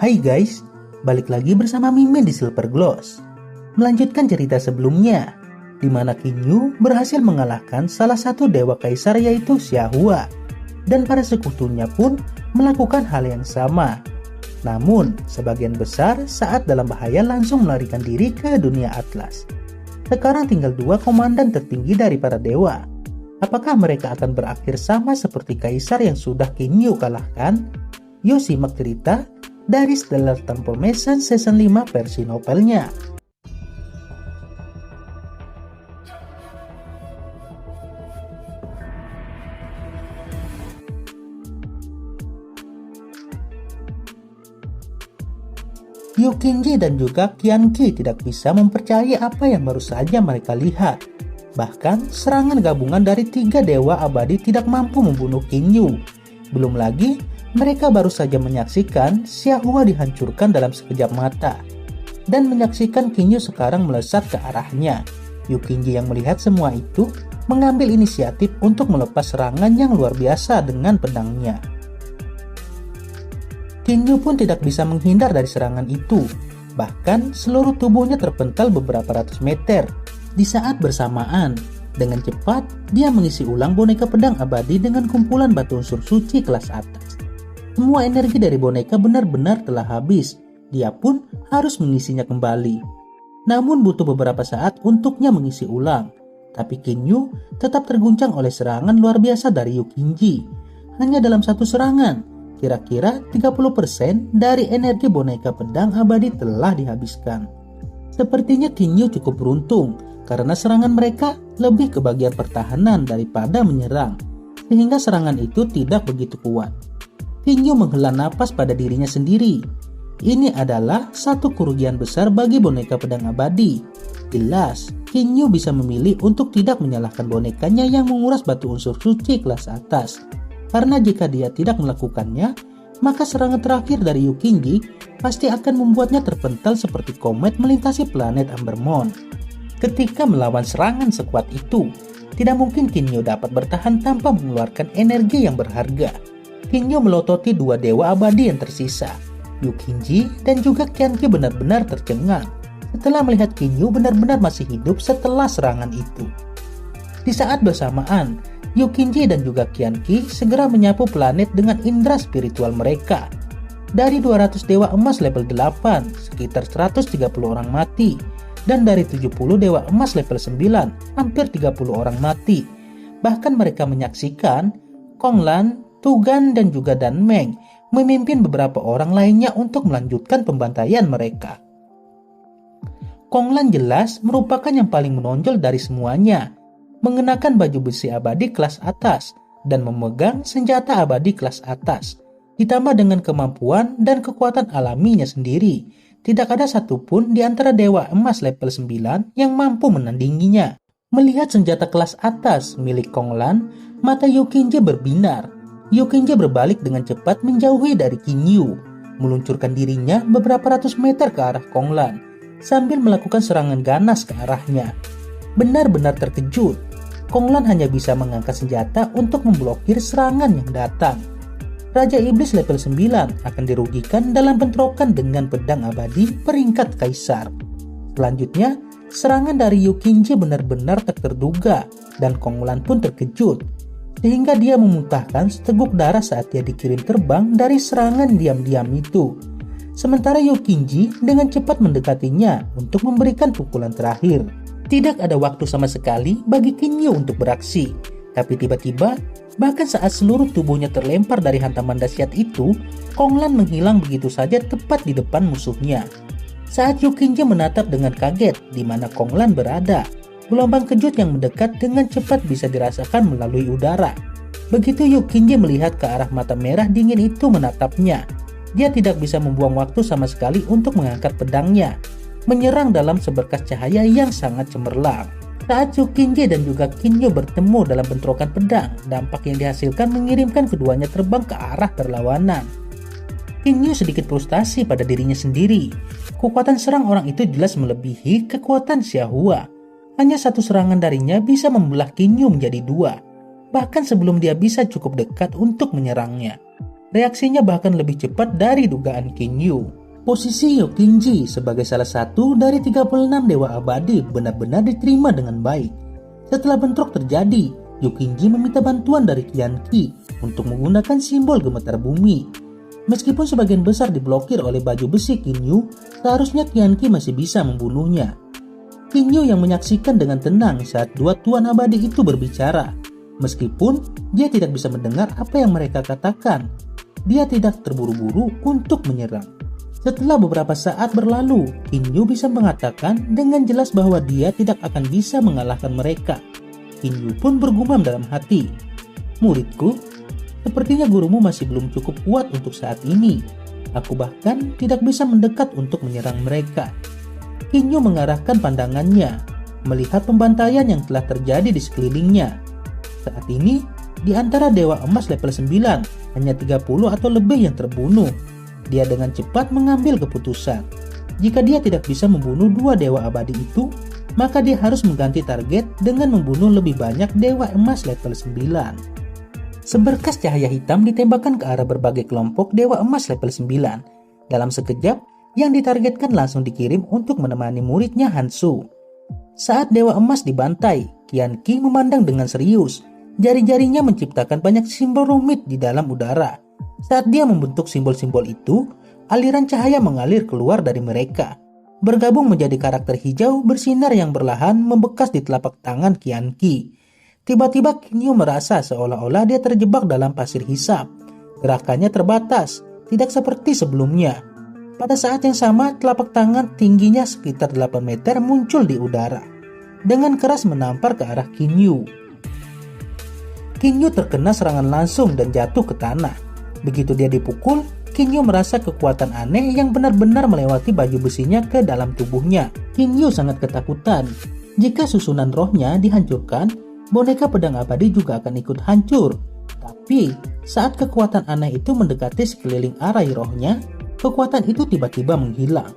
Hai guys, balik lagi bersama Mimin di Silver Gloss. Melanjutkan cerita sebelumnya, di mana Kinyu berhasil mengalahkan salah satu dewa kaisar yaitu Xiahua, dan para sekutunya pun melakukan hal yang sama. Namun, sebagian besar saat dalam bahaya langsung melarikan diri ke dunia Atlas. Sekarang tinggal dua komandan tertinggi dari para dewa. Apakah mereka akan berakhir sama seperti kaisar yang sudah Kinyu kalahkan? Yuk simak cerita dari Stellar Temple Mason Season 5 versi novelnya. Yukinji dan juga Qianqi tidak bisa mempercayai apa yang baru saja mereka lihat. Bahkan serangan gabungan dari 3 dewa abadi tidak mampu membunuh Kinyu. Belum lagi, mereka baru saja menyaksikan Xiahua dihancurkan dalam sekejap mata. Dan menyaksikan Kinyu sekarang melesat ke arahnya. Yukinji yang melihat semua itu mengambil inisiatif untuk melepas serangan yang luar biasa dengan pedangnya. Kinyu pun tidak bisa menghindar dari serangan itu. Bahkan seluruh tubuhnya terpental beberapa ratus meter. Di saat bersamaan, dengan cepat dia mengisi ulang boneka pedang abadi dengan kumpulan batu unsur suci kelas atas. Semua energi dari boneka benar-benar telah habis. Dia pun harus mengisinya kembali. Namun butuh beberapa saat untuknya mengisi ulang. Tapi Kinyu tetap terguncang oleh serangan luar biasa dari Yukinji. Hanya dalam satu serangan, kira-kira 30% dari energi boneka pedang abadi telah dihabiskan. Sepertinya Kinyu cukup beruntung karena serangan mereka lebih ke bagian pertahanan daripada menyerang, sehingga serangan itu tidak begitu kuat. Kinyu menghela napas pada dirinya sendiri. Ini adalah satu kerugian besar bagi boneka pedang abadi. Jelas, Kinyu bisa memilih untuk tidak menyalahkan bonekanya yang menguras batu unsur suci kelas atas. Karena jika dia tidak melakukannya, maka serangan terakhir dari Yukinji pasti akan membuatnya terpental seperti komet melintasi planet Ambermon. Ketika melawan serangan sekuat itu, tidak mungkin Kinyu dapat bertahan tanpa mengeluarkan energi yang berharga. Kinyu melototi 2 dewa abadi yang tersisa. Yukinji dan juga Qianqi benar-benar tercengang setelah melihat Kinyu benar-benar masih hidup setelah serangan itu. Di saat bersamaan, Yukinji dan juga Qianqi segera menyapu planet dengan indera spiritual mereka. Dari 200 dewa emas level 8, sekitar 130 orang mati. Dan dari 70 dewa emas level 9, hampir 30 orang mati. Bahkan mereka menyaksikan Konglan, Tugan, dan juga Danmeng memimpin beberapa orang lainnya untuk melanjutkan pembantaian mereka. Konglan jelas merupakan yang paling menonjol dari semuanya, mengenakan baju besi abadi kelas atas dan memegang senjata abadi kelas atas, ditambah dengan kemampuan dan kekuatan alaminya sendiri. Tidak ada satupun di antara dewa emas level 9 yang mampu menandinginya. Melihat senjata kelas atas milik Konglan, mata Yukinji berbinar. Yukinji berbalik dengan cepat menjauhi dari Kinyu, meluncurkan dirinya beberapa ratus meter ke arah Konglan, sambil melakukan serangan ganas ke arahnya. Benar-benar terkejut, Konglan hanya bisa mengangkat senjata untuk memblokir serangan yang datang. Raja Iblis level 9 akan dirugikan dalam bentrokan dengan pedang abadi peringkat kaisar. Selanjutnya, serangan dari Yukinji benar-benar tak terduga dan Konglan pun terkejut, sehingga dia memuntahkan seteguk darah saat dia dikirim terbang dari serangan diam-diam itu. Sementara Yukinji dengan cepat mendekatinya untuk memberikan pukulan terakhir. Tidak ada waktu sama sekali bagi Kinyu untuk beraksi, tapi tiba-tiba bahkan saat seluruh tubuhnya terlempar dari hantaman dahsyat itu, Konglan menghilang begitu saja tepat di depan musuhnya. Saat Yukinji menatap dengan kaget di mana Konglan berada, gelombang kejut yang mendekat dengan cepat bisa dirasakan melalui udara. Begitu Yukinji melihat ke arah mata merah dingin itu menatapnya, dia tidak bisa membuang waktu sama sekali untuk mengangkat pedangnya, menyerang dalam seberkas cahaya yang sangat cemerlang. Saat Yukinji dan juga Kinyu bertemu dalam bentrokan pedang, dampak yang dihasilkan mengirimkan keduanya terbang ke arah berlawanan. Kinyu sedikit frustasi pada dirinya sendiri. Kekuatan serang orang itu jelas melebihi kekuatan Xiahua. Hanya satu serangan darinya bisa membelah Kinyu menjadi 2. Bahkan sebelum dia bisa cukup dekat untuk menyerangnya. Reaksinya bahkan lebih cepat dari dugaan Kinyu. Posisi Yokinji sebagai salah satu dari 36 dewa abadi benar-benar diterima dengan baik. Setelah bentrok terjadi, Yokinji meminta bantuan dari Qianqi untuk menggunakan simbol gemetar bumi. Meskipun sebagian besar diblokir oleh baju besi Kinyu, seharusnya Qianqi masih bisa membunuhnya. Kinyu yang menyaksikan dengan tenang saat dua tuan abadi itu berbicara. Meskipun dia tidak bisa mendengar apa yang mereka katakan, dia tidak terburu-buru untuk menyerang. Setelah beberapa saat berlalu, Kinyu bisa mengatakan dengan jelas bahwa dia tidak akan bisa mengalahkan mereka. Kinyu pun bergumam dalam hati, "Muridku, sepertinya gurumu masih belum cukup kuat untuk saat ini. Aku bahkan tidak bisa mendekat untuk menyerang mereka." Kinyu mengarahkan pandangannya, melihat pembantaian yang telah terjadi di sekelilingnya. Saat ini, di antara Dewa Emas level 9, hanya 30 atau lebih yang terbunuh. Dia dengan cepat mengambil keputusan. Jika dia tidak bisa membunuh dua dewa abadi itu, maka dia harus mengganti target dengan membunuh lebih banyak dewa emas level 9. Seberkas cahaya hitam ditembakkan ke arah berbagai kelompok dewa emas level 9. Dalam sekejap, yang ditargetkan langsung dikirim untuk menemani muridnya Hansu. Saat dewa emas dibantai, Qianqi memandang dengan serius. Jari-jarinya menciptakan banyak simbol rumit di dalam udara. Saat dia membentuk simbol-simbol itu, aliran cahaya mengalir keluar dari mereka. Bergabung menjadi karakter hijau bersinar yang berlahan membekas di telapak tangan Qianqi. Tiba-tiba Kinyu merasa seolah-olah dia terjebak dalam pasir hisap. Gerakannya terbatas, tidak seperti sebelumnya. Pada saat yang sama, telapak tangan tingginya sekitar 8 meter muncul di udara. Dengan keras menampar ke arah Kinyu. Kinyu terkena serangan langsung dan jatuh ke tanah. Begitu dia dipukul, Kinyu merasa kekuatan aneh yang benar-benar melewati baju besinya ke dalam tubuhnya. Kinyu sangat ketakutan. Jika susunan rohnya dihancurkan, boneka pedang abadi juga akan ikut hancur. Tapi, saat kekuatan aneh itu mendekati sekeliling arai rohnya, kekuatan itu tiba-tiba menghilang.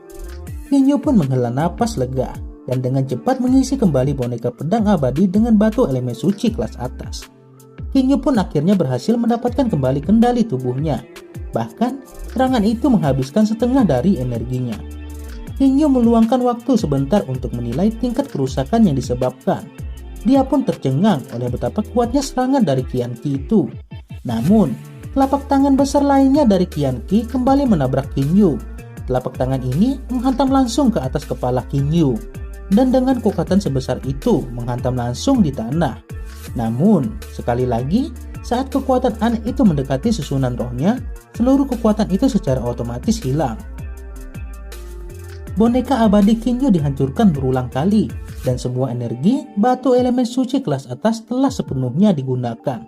Kinyu pun menghela napas lega dan dengan cepat mengisi kembali boneka pedang abadi dengan batu elemen suci kelas atas. Kinyu pun akhirnya berhasil mendapatkan kembali kendali tubuhnya. Bahkan, serangan itu menghabiskan setengah dari energinya. Kinyu meluangkan waktu sebentar untuk menilai tingkat kerusakan yang disebabkan. Dia pun tercengang oleh betapa kuatnya serangan dari Qianqi itu. Namun, telapak tangan besar lainnya dari Qianqi kembali menabrak Kinyu. Telapak tangan ini menghantam langsung ke atas kepala Kinyu. Dan dengan kekuatan sebesar itu menghantam langsung di tanah. Namun, sekali lagi, saat kekuatan aneh itu mendekati susunan rohnya, seluruh kekuatan itu secara otomatis hilang. Boneka abadi Kinyu dihancurkan berulang kali, dan semua energi batu elemen suci kelas atas telah sepenuhnya digunakan.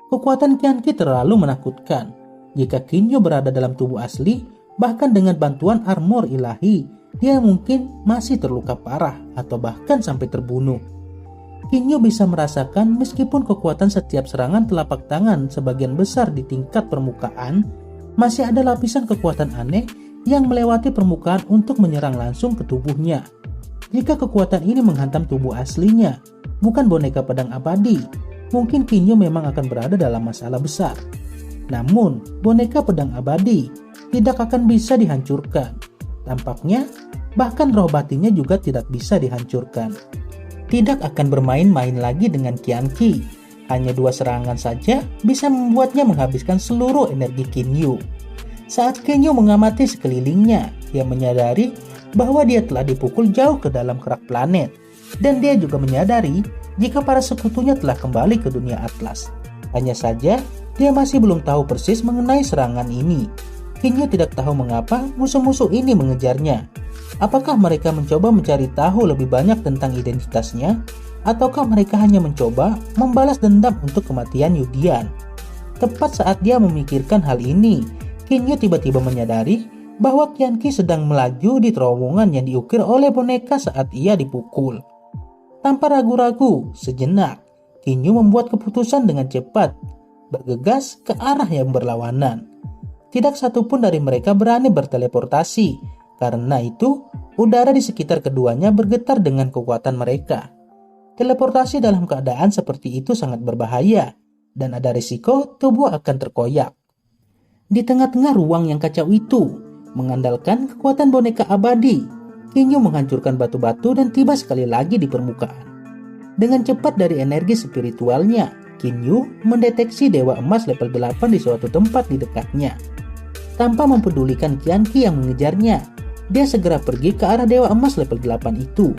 Kekuatan Qianqi terlalu menakutkan. Jika Kinyu berada dalam tubuh asli, bahkan dengan bantuan armor ilahi, dia mungkin masih terluka parah atau bahkan sampai terbunuh. Kinyu bisa merasakan meskipun kekuatan setiap serangan telapak tangan sebagian besar di tingkat permukaan, masih ada lapisan kekuatan aneh yang melewati permukaan untuk menyerang langsung ke tubuhnya. Jika kekuatan ini menghantam tubuh aslinya, bukan boneka pedang abadi, mungkin Kinyu memang akan berada dalam masalah besar. Namun, boneka pedang abadi tidak akan bisa dihancurkan. Tampaknya, bahkan roh batinnya juga tidak bisa dihancurkan. Tidak akan bermain-main lagi dengan Qianqi. Hanya 2 serangan saja bisa membuatnya menghabiskan seluruh energi Kinyu. Saat Kinyu mengamati sekelilingnya, dia menyadari bahwa dia telah dipukul jauh ke dalam kerak planet. Dan dia juga menyadari jika para sekutunya telah kembali ke dunia Atlas. Hanya saja, dia masih belum tahu persis mengenai serangan ini. Kinyu tidak tahu mengapa musuh-musuh ini mengejarnya. Apakah mereka mencoba mencari tahu lebih banyak tentang identitasnya? Ataukah mereka hanya mencoba membalas dendam untuk kematian Yudian? Tepat saat dia memikirkan hal ini, Kinyu tiba-tiba menyadari bahwa Qianqi sedang melaju di terowongan yang diukir oleh boneka saat ia dipukul. Tanpa ragu-ragu, sejenak, Kinyu membuat keputusan dengan cepat, bergegas ke arah yang berlawanan. Tidak satupun dari mereka berani berteleportasi. Karena itu, udara di sekitar keduanya bergetar dengan kekuatan mereka. Teleportasi dalam keadaan seperti itu sangat berbahaya, dan ada risiko tubuh akan terkoyak. Di tengah-tengah ruang yang kacau itu, mengandalkan kekuatan boneka abadi, Kinyu menghancurkan batu-batu dan tiba sekali lagi di permukaan. Dengan cepat dari energi spiritualnya, Kinyu mendeteksi Dewa Emas level 8 di suatu tempat di dekatnya. Tanpa mempedulikan Qianqi yang mengejarnya, dia segera pergi ke arah Dewa Emas level 8 itu.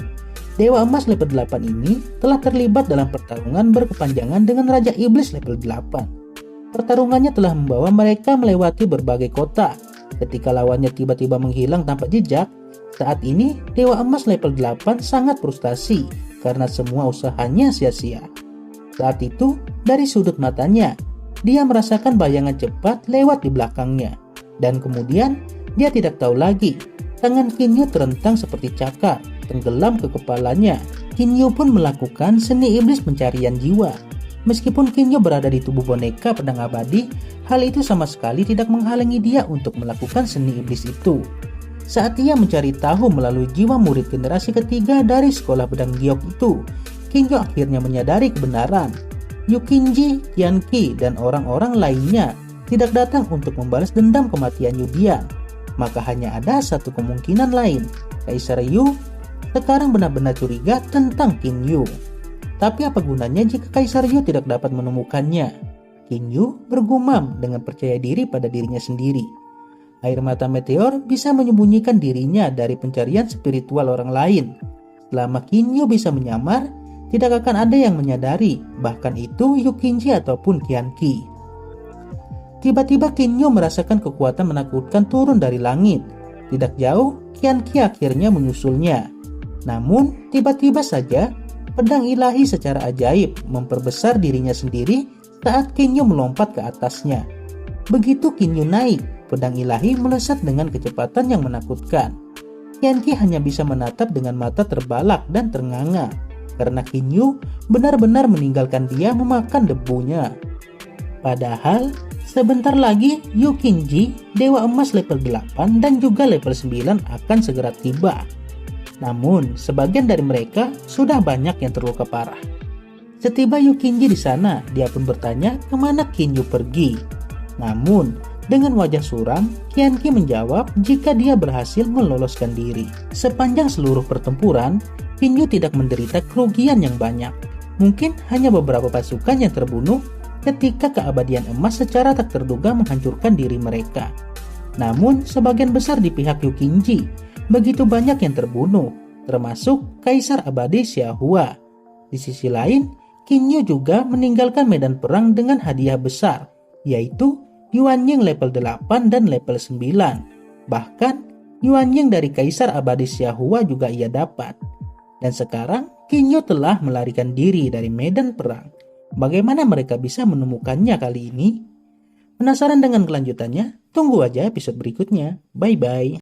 Dewa Emas level 8 ini telah terlibat dalam pertarungan berkepanjangan dengan Raja Iblis level 8. Pertarungannya telah membawa mereka melewati berbagai kota. Ketika lawannya tiba-tiba menghilang tanpa jejak, saat ini Dewa Emas level 8 sangat frustasi karena semua usahanya sia-sia. Saat itu, dari sudut matanya, dia merasakan bayangan cepat lewat di belakangnya. Dan kemudian, dia tidak tahu lagi. Tangan Kinyu terentang seperti cakar, tenggelam ke kepalanya. Kinyu pun melakukan seni iblis pencarian jiwa. Meskipun Kinyu berada di tubuh boneka pedang abadi, hal itu sama sekali tidak menghalangi dia untuk melakukan seni iblis itu. Saat ia mencari tahu melalui jiwa murid generasi ketiga dari sekolah pedang giok itu, Kinyu akhirnya menyadari kebenaran. Yukinji, Qianqi, dan orang-orang lainnya tidak datang untuk membalas dendam kematian Yudian. Maka hanya ada satu kemungkinan lain. Kaisar Yu sekarang benar-benar curiga tentang Kinyu. Tapi apa gunanya jika Kaisar Yu tidak dapat menemukannya? Kinyu bergumam dengan percaya diri pada dirinya sendiri. Air mata meteor bisa menyembunyikan dirinya dari pencarian spiritual orang lain. Selama Kinyu bisa menyamar, tidak akan ada yang menyadari, bahkan itu Yukinji ataupun Qianqi. Tiba-tiba Kinyu merasakan kekuatan menakutkan turun dari langit. Tidak jauh, Qianqi akhirnya menyusulnya. Namun, tiba-tiba saja, pedang ilahi secara ajaib memperbesar dirinya sendiri saat Kinyu melompat ke atasnya. Begitu Kinyu naik, pedang ilahi melesat dengan kecepatan yang menakutkan. Qianqi hanya bisa menatap dengan mata terbalak dan ternganga, karena Kinyu benar-benar meninggalkan dia memakan debunya. Padahal, sebentar lagi Yukinji, Dewa Emas level 8 dan juga level 9 akan segera tiba. Namun, sebagian dari mereka sudah banyak yang terluka parah. Setiba Yukinji di sana, dia pun bertanya kemana Kinyu pergi. Namun, dengan wajah suram, Qianqi menjawab jika dia berhasil meloloskan diri. Sepanjang seluruh pertempuran, Kinyu tidak menderita kerugian yang banyak. Mungkin hanya beberapa pasukan yang terbunuh ketika keabadian emas secara tak terduga menghancurkan diri mereka. Namun, sebagian besar di pihak Yukinji, begitu banyak yang terbunuh, termasuk Kaisar Abadi Xiahua. Di sisi lain, Kinyu juga meninggalkan medan perang dengan hadiah besar, yaitu Yuanying level 8 dan level 9. Bahkan, Yuanying dari Kaisar Abadi Xiahua juga ia dapat. Dan sekarang, Kinyu telah melarikan diri dari medan perang. Bagaimana mereka bisa menemukannya kali ini? Penasaran dengan kelanjutannya? Tunggu aja episode berikutnya. Bye-bye.